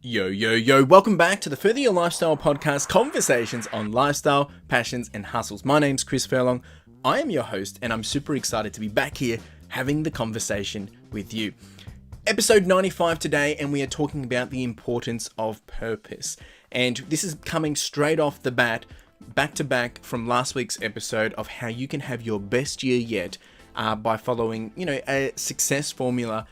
Yo, yo, yo, welcome back to the Further Your Lifestyle podcast, conversations on lifestyle, passions, and hustles. My name's Chris Furlong. I am your host, and I'm super excited to be back here having the conversation with you. Episode 95 today, and we are talking about the importance of purpose. And this is coming straight off the bat, back to back from last week's episode of how you can have your best year yet by following, a success formula,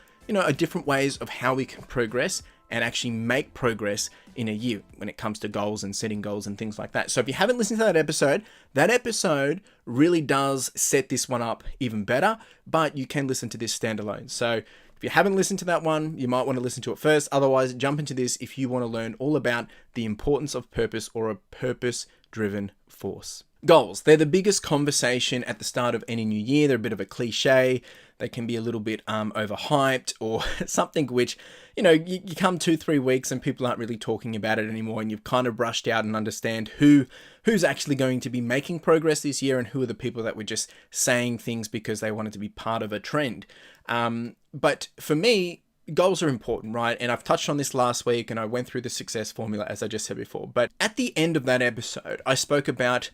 different ways of how we can progress and actually make progress in a year when it comes to goals and setting goals and things like that. So if you haven't listened to that episode really does set this one up even better, but you can listen to this standalone. So if you haven't listened to that one, you might want to listen to it first. Otherwise, jump into this if you want to learn all about the importance of purpose or a purpose-driven force. Goals, they're the biggest conversation at the start of any new year. They're a bit of a cliche. They can be a little bit overhyped or something which, you come 2-3 weeks and people aren't really talking about it anymore, and you've kind of brushed out and understand who's actually going to be making progress this year and who are the people that were just saying things because they wanted to be part of a trend. But for me, goals are important, right? And I've touched on this last week and I went through the success formula, as I just said before. But at the end of that episode, I spoke about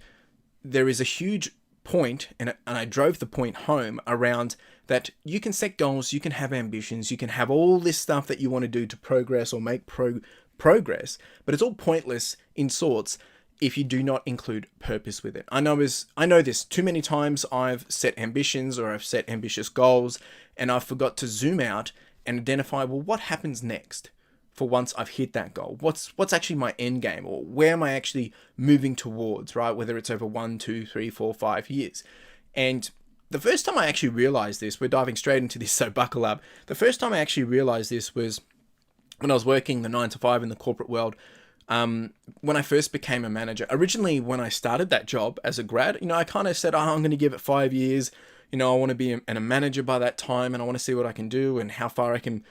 there is a huge point, and I drove the point home around that you can set goals, you can have ambitions, you can have all this stuff that you want to do to progress or make progress, but it's all pointless in sorts if you do not include purpose with it. I know this too many times. I've set ambitions or I've set ambitious goals and I forgot to zoom out and identify, well, what happens next for once I've hit that goal? What's actually my end game, or where am I actually moving towards, right? Whether it's over 1, 2, 3, 4, 5 years. And the first time I actually realized this, we're diving straight into this, so buckle up. The first time I actually realized this was when I was working the 9 to 5 in the corporate world. When I first became a manager, originally when I started that job as a grad, I kind of said, I'm going to give it 5 years. I want to be a manager by that time, and I want to see what I can do and how far I can,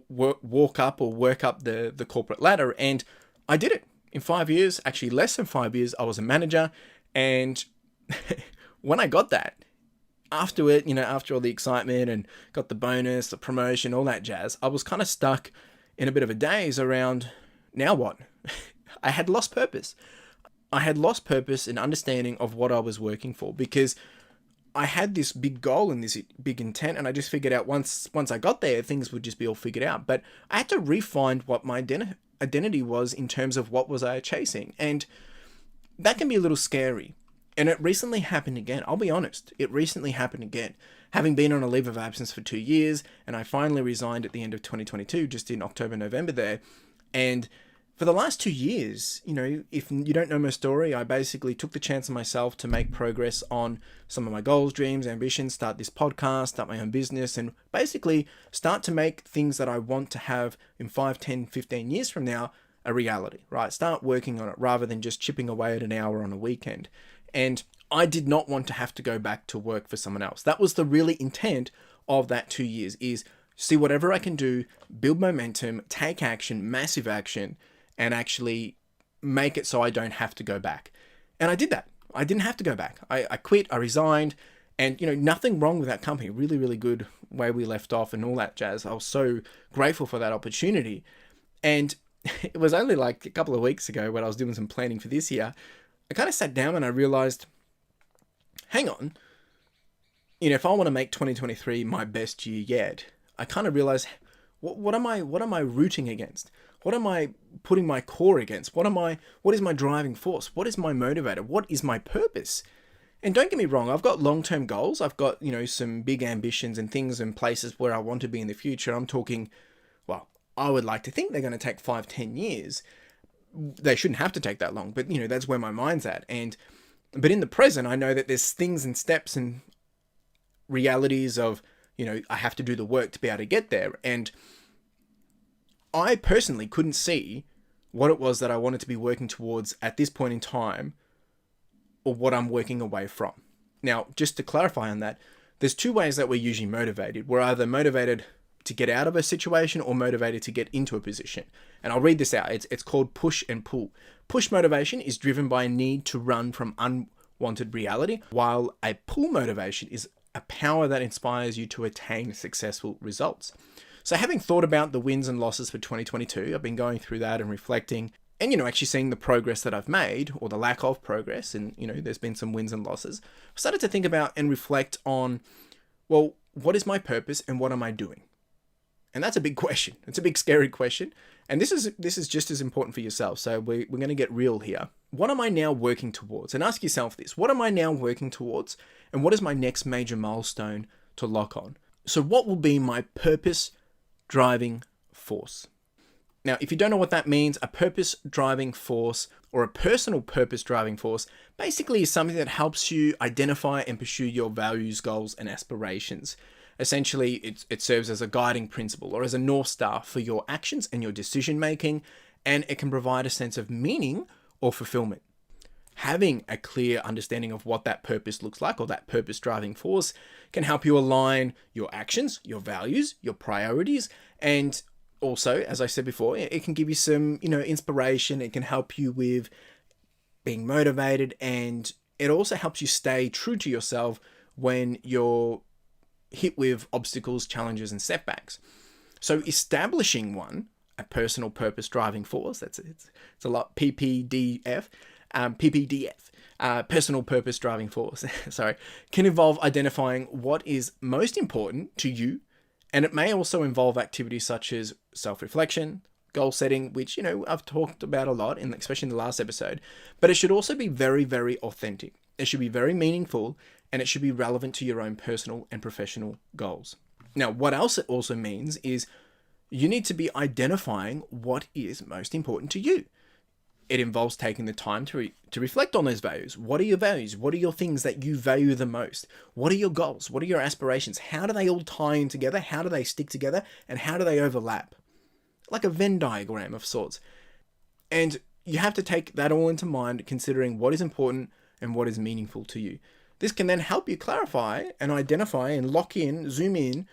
walk up or work up the corporate ladder. And I did it in 5 years, actually less than 5 years. I was a manager. And when I got that, after it, after all the excitement and got the bonus, the promotion, all that jazz, I was kind of stuck in a bit of a daze around, now what? I had lost purpose. I had lost purpose and understanding of what I was working for, because I had this big goal and this big intent, and I just figured out once I got there, things would just be all figured out. But I had to refine what my identity was in terms of what was I chasing. And that can be a little scary. And it recently happened again. I'll be honest. It recently happened again. Having been on a leave of absence for 2 years, and I finally resigned at the end of 2022, just in October, November there. And for the last 2 years, if you don't know my story, I basically took the chance on myself to make progress on some of my goals, dreams, ambitions, start this podcast, start my own business, and basically start to make things that I want to have in 5, 10, 15 years from now a reality, right? Start working on it rather than just chipping away at an hour on a weekend. And I did not want to have to go back to work for someone else. That was the really intent of that 2 years, is see whatever I can do, build momentum, take action, massive action, and actually make it so I don't have to go back. And I did that. I didn't have to go back. I quit, I resigned, and nothing wrong with that company. Really, really good way we left off and all that jazz. I was so grateful for that opportunity. And it was only like a couple of weeks ago when I was doing some planning for this year, I kind of sat down and I realized, hang on, if I want to make 2023 my best year yet, I kind of realized, what am I rooting against? What am I putting my core against? What is my driving force? What is my motivator? What is my purpose? And don't get me wrong, I've got long-term goals. I've got, some big ambitions and things and places where I want to be in the future. I'm talking, well, I would like to think they're going to take 5, 10 years. They shouldn't have to take that long, but that's where my mind's at. But in the present, I know that there's things and steps and realities of, I have to do the work to be able to get there. And I personally couldn't see what it was that I wanted to be working towards at this point in time, or what I'm working away from. Now, just to clarify on that, there's 2 ways that we're usually motivated. We're either motivated to get out of a situation or motivated to get into a position. And I'll read this out. It's called push and pull. Push motivation is driven by a need to run from unwanted reality, while a pull motivation is a power that inspires you to attain successful results. So having thought about the wins and losses for 2022, I've been going through that and reflecting and, actually seeing the progress that I've made or the lack of progress. And, there's been some wins and losses. I started to think about and reflect on, well, what is my purpose and what am I doing? And that's a big question. It's a big, scary question. And this is just as important for yourself. So we're going to get real here. What am I now working towards? And ask yourself this. What am I now working towards? And what is my next major milestone to lock on? So what will be my purpose driving force? Now, if you don't know what that means, a purpose driving force or a personal purpose driving force basically is something that helps you identify and pursue your values, goals, and aspirations. Essentially, it serves as a guiding principle or as a North Star for your actions and your decision making, and it can provide a sense of meaning or fulfillment. Having a clear understanding of what that purpose looks like or that purpose driving force can help you align your actions, your values, your priorities, and also, as I said before, it can give you some, inspiration. It can help you with being motivated, and it also helps you stay true to yourself when you're hit with obstacles, challenges, and setbacks. So establishing a personal purpose driving force, it's a lot, PPDF, personal purpose driving force, can involve identifying what is most important to you. And it may also involve activities such as self-reflection, goal setting, which, I've talked about a lot, especially in the last episode. But it should also be very, very authentic. It should be very meaningful, and it should be relevant to your own personal and professional goals. Now, what else it also means is you need to be identifying what is most important to you. It involves taking the time to reflect on those values. What are your values? What are your things that you value the most? What are your goals? What are your aspirations? How do they all tie in together? How do they stick together? And how do they overlap? Like a Venn diagram of sorts. And you have to take that all into mind, considering what is important and what is meaningful to you. This can then help you clarify and identify and lock in, zoom in,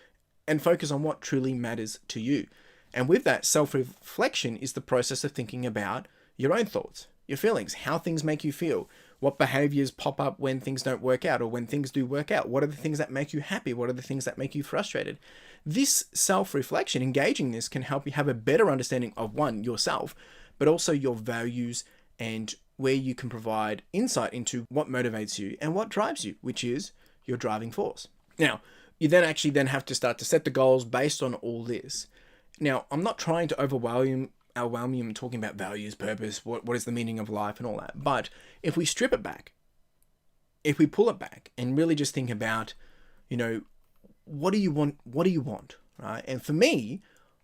and focus on what truly matters to you. And with that, self-reflection is the process of thinking about your own thoughts, your feelings, how things make you feel, what behaviors pop up when things don't work out or when things do work out. What are the things that make you happy? What are the things that make you frustrated? This self-reflection, engaging this, can help you have a better understanding of yourself, but also your values and where you can provide insight into what motivates you and what drives you, which is your driving force. Now, you then have to start to set the goals based on all this. Now, I'm not trying to overwhelm you and talking about values, purpose, what is the meaning of life and all that. But if we strip it back, if we pull it back and really just think about, what do you want? What do you want? Right? And for me,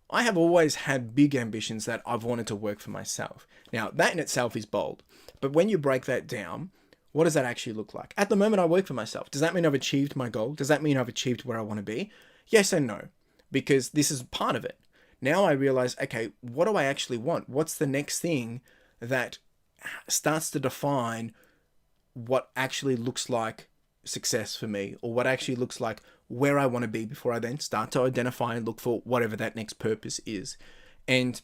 I have always had big ambitions that I've wanted to work for myself. Now, that in itself is bold. But when you break that down, what does that actually look like? At the moment, I work for myself. Does that mean I've achieved my goal? Does that mean I've achieved where I want to be? Yes and no, because this is part of it. Now I realize, okay, what do I actually want? What's the next thing that starts to define what actually looks like success for me, or what actually looks like where I want to be before I then start to identify and look for whatever that next purpose is. And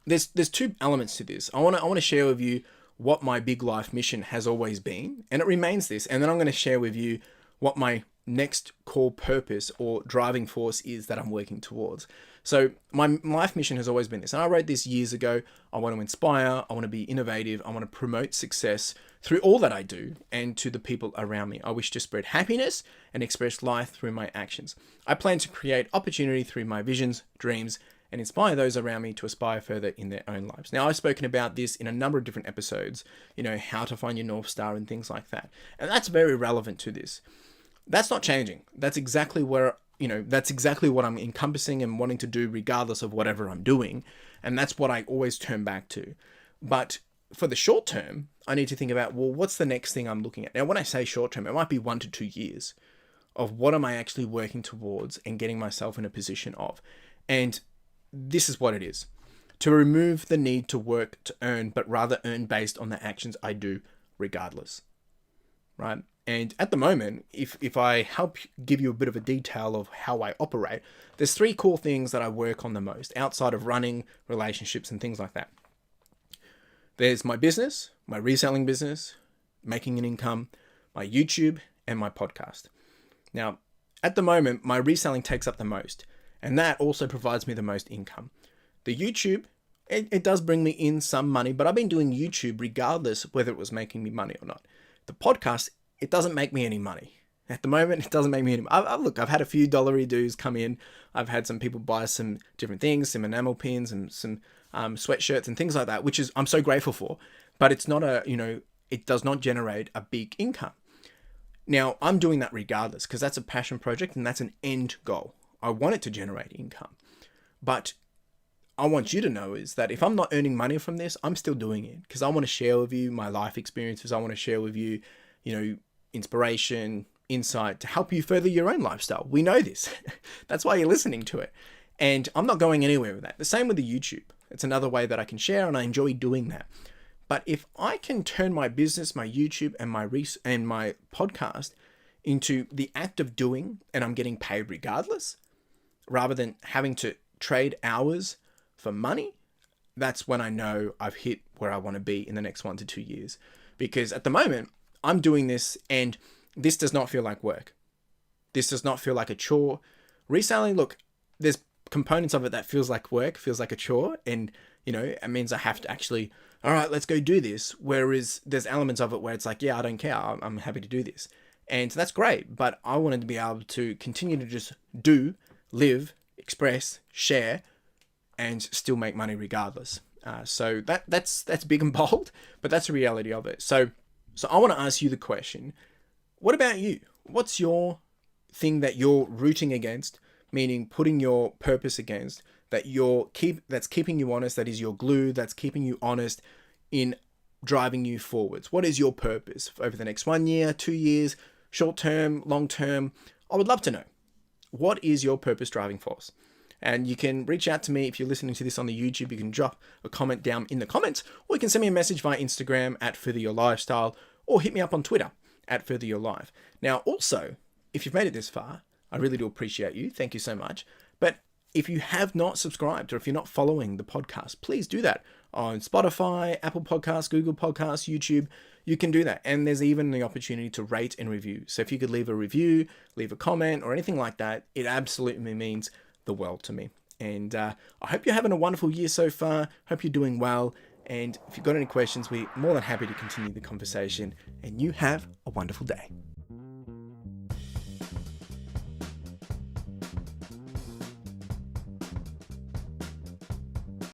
there's two elements to this. I want to share with you what my big life mission has always been, and it remains this. And then I'm going to share with you what my next core purpose or driving force is that I'm working towards. So my life mission has always been this. And I wrote this years ago. I want to inspire. I want to be innovative. I want to promote success through all that I do and to the people around me. I wish to spread happiness and express life through my actions. I plan to create opportunity through my visions, dreams, and inspire those around me to aspire further in their own lives. Now, I've spoken about this in a number of different episodes, how to find your North Star and things like that. And that's very relevant to this. That's not changing. That's exactly what I'm encompassing and wanting to do regardless of whatever I'm doing. And that's what I always turn back to. But for the short term, I need to think about, well, what's the next thing I'm looking at? Now, when I say short term, it might be 1 to 2 years of what am I actually working towards and getting myself in a position of. And this is what it is. To remove the need to work to earn, but rather earn based on the actions I do regardless. Right? And at the moment, if I help give you a bit of a detail of how I operate, there's 3 core things that I work on the most outside of running, relationships, and things like that. There's my business, my reselling business, making an income, my YouTube, and my podcast. Now, at the moment, my reselling takes up the most. And that also provides me the most income. The YouTube, it does bring me in some money, but I've been doing YouTube regardless of whether it was making me money or not. The podcast, it doesn't make me any money. At the moment, it doesn't make me any money. Look, I've had a few dollary dues come in. I've had some people buy some different things, some enamel pins and some sweatshirts and things like that, which is I'm so grateful for. But it's not it does not generate a big income. Now, I'm doing that regardless because that's a passion project and that's an end goal. I want it to generate income. But I want you to know is that if I'm not earning money from this, I'm still doing it because I want to share with you my life experiences. I want to share with you, inspiration, insight to help you further your own lifestyle. We know this. That's why you're listening to it. And I'm not going anywhere with that. The same with the YouTube. It's another way that I can share and I enjoy doing that. But if I can turn my business, my YouTube and my podcast into the act of doing and I'm getting paid regardless, rather than having to trade hours for money, that's when I know I've hit where I want to be in the next 1 to 2 years. Because at the moment, I'm doing this and this does not feel like work. This does not feel like a chore. Reselling, look, there's components of it that feels like work, feels like a chore. And, it means I have to actually, all right, let's go do this. Whereas there's elements of it where it's like, yeah, I don't care. I'm happy to do this. And that's great. But I wanted to be able to continue to just do, live, express, share, and still make money regardless. So that's big and bold, but that's the reality of it. So I want to ask you the question, what about you? What's your thing that you're rooting against, meaning putting your purpose against, that's keeping you honest, that is your glue, that's keeping you honest in driving you forwards? What is your purpose over the next 1 year, 2 years, short term, long term? I would love to know. What is your purpose driving force? And you can reach out to me if you're listening to this on the YouTube. You can drop a comment down in the comments, or you can send me a message via Instagram at Further Your Lifestyle, or hit me up on Twitter at Further Your Life. Now, also, if you've made it this far, I really do appreciate you. Thank you so much. But if you have not subscribed or if you're not following the podcast, please do that on Spotify, Apple Podcasts, Google Podcasts, YouTube. You can do that. And there's even the opportunity to rate and review. So if you could leave a review, leave a comment or anything like that, it absolutely means the world to me. And I hope you're having a wonderful year so far. Hope you're doing well. And if you've got any questions, we're more than happy to continue the conversation. And you have a wonderful day.